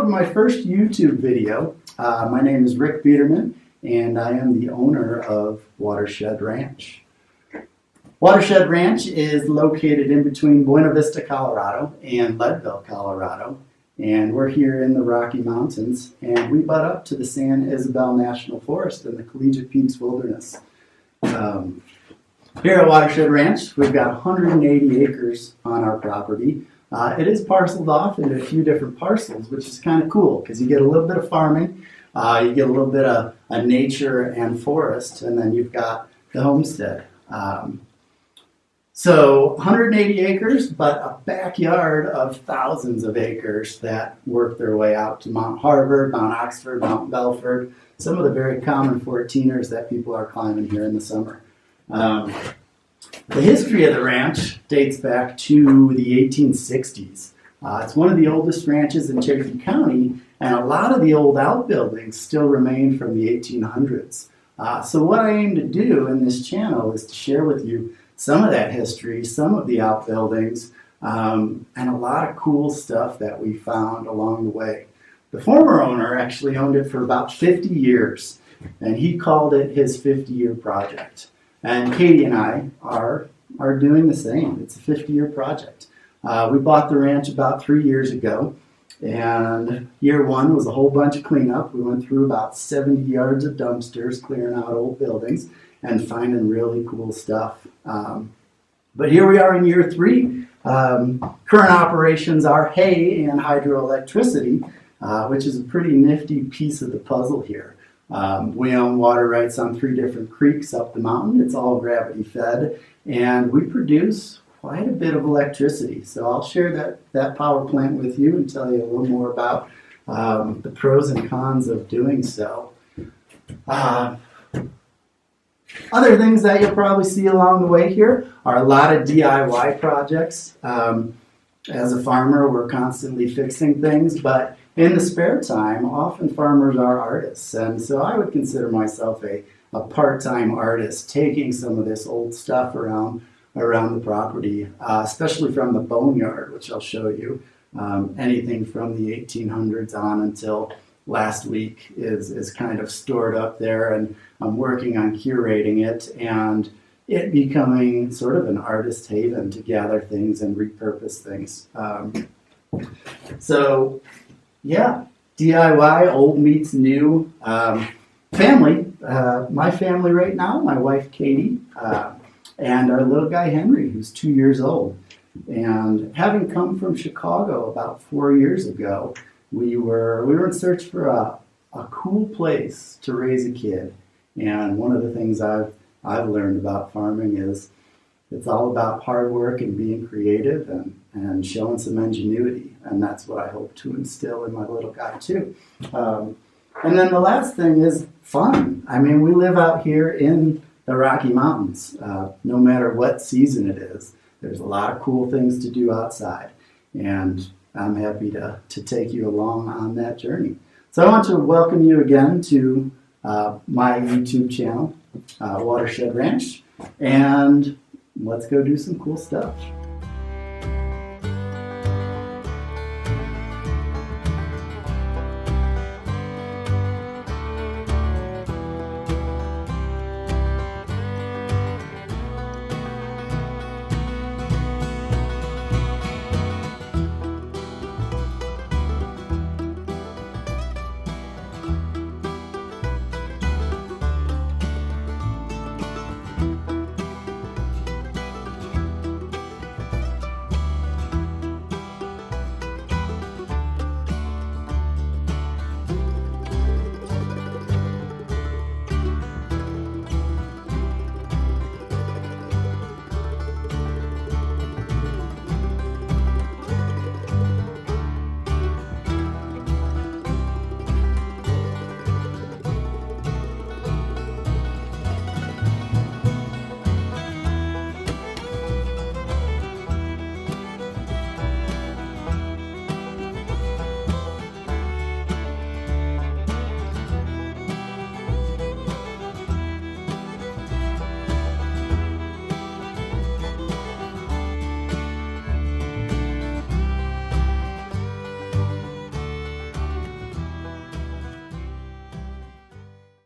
to my first YouTube video. My name is Rick Biederman, and I am the owner of Watershed Ranch. Watershed Ranch is located in between Buena Vista, Colorado and Leadville, Colorado. And we're here in the Rocky Mountains, and we butt up to the San Isabel National Forest and the Collegiate Peaks Wilderness. Here at Watershed Ranch, we've got 180 acres on our property. It is parceled off into a few different parcels, which is kind of cool because you get a little bit of farming, you get a little bit of nature and forest, and then you've got the homestead. So 180 acres, but a backyard of thousands of acres that work their way out to Mount Harvard, Mount Oxford, Mount Belford, some of the very common 14ers that people are climbing here in the summer. The history of the ranch dates back to the 1860s. It's one of the oldest ranches in Cherokee County, and a lot of the old outbuildings still remain from the 1800s. So what I aim to do in this channel is to share with you some of that history, some of the outbuildings, and a lot of cool stuff that we found along the way. The former owner actually owned it for about 50 years, and he called it his 50-year project. And Katie and I are doing the same. It's a 50-year project. We bought the ranch about 3 years ago, and year one was a whole bunch of cleanup. We went through about 70 yards of dumpsters, clearing out old buildings and finding really cool stuff. But here we are in year three. Current operations are hay and hydroelectricity, which is a pretty nifty piece of the puzzle here. We own water rights on 3 different creeks up the mountain. It's all gravity fed, and we produce quite a bit of electricity. So I'll share that power plant with you and tell you a little more about the pros and cons of doing so. Other things that you'll probably see along the way here are a lot of DIY projects. As a farmer, we're constantly fixing things, but in the spare time, often farmers are artists, and so I would consider myself a part-time artist, taking some of this old stuff around the property, especially from the boneyard, which I'll show you. Anything from the 1800s on until last week is kind of stored up there, and I'm working on curating it and it becoming sort of an artist haven to gather things and repurpose things. So yeah, DIY, old meets new. Family, my family right now, my wife Katie, and our little guy Henry, who's 2 years old. And having come from Chicago about 4 years ago, we were in search for a cool place to raise a kid. And one of the things I've learned about farming is it's all about hard work and being creative and showing some ingenuity. And that's what I hope to instill in my little guy too. And then the last thing is fun. I mean, we live out here in the Rocky Mountains. No matter what season it is, there's a lot of cool things to do outside. And I'm happy to take you along on that journey. So I want to welcome you again to my YouTube channel, Watershed Ranch, and let's go do some cool stuff.